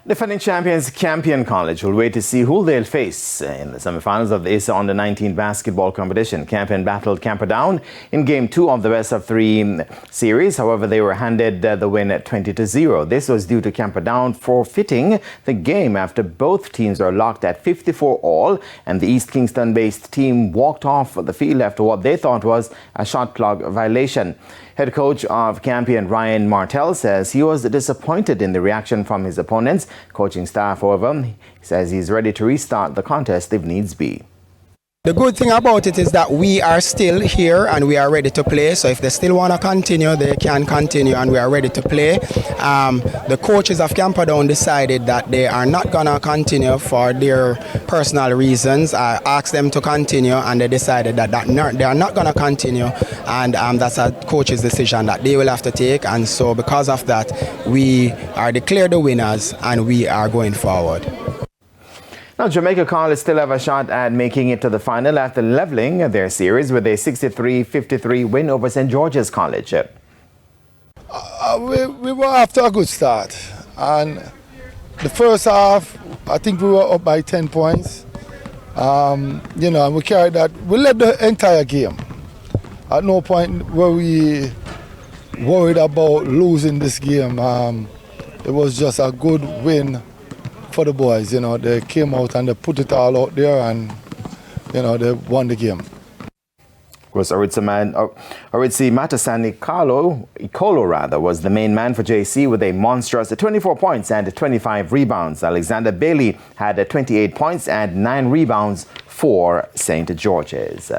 Defending champions Campion College will wait to see who they'll face in the semi-finals of the ISA Under-19 basketball competition. Campion battled Camperdown in Game 2 of the best-of-3 series. However, they were handed the win at 20-0. This was due to Camperdown forfeiting the game after both teams were locked at 54 all, and the East Kingston-based team walked off the field after what they thought was a shot clock violation. Head coach of Campion, Ryan Martell, says he was disappointed in the reaction from his opponents. Coaching staff, however, says he's ready to restart the contest if needs be. The good thing about it is that we are still here and we are ready to play. So if they still want to continue, they can continue and we are ready to play. The coaches of Camperdown decided that they are not going to continue for their personal reasons. I asked them to continue and they decided that they are not going to continue, and that's a coach's decision that they will have to take. And so because of that, we are declared the winners and we are going forward. Now, Jamaica College still have a shot at making it to the final after leveling their series with a 63-53 win over St. George's College. We were after a good start, and the first half, I think we were up by 10 points. And we carried that. We led the entire game. At no point were we worried about losing this game. It was just a good win for the boys. They came out and they put it all out there, and they won the game. Of course, Oritsi Matasani Ikolo was the main man for JC with a monstrous 24 points and 25 rebounds. Alexander Bailey had 28 points and 9 rebounds for St. George's.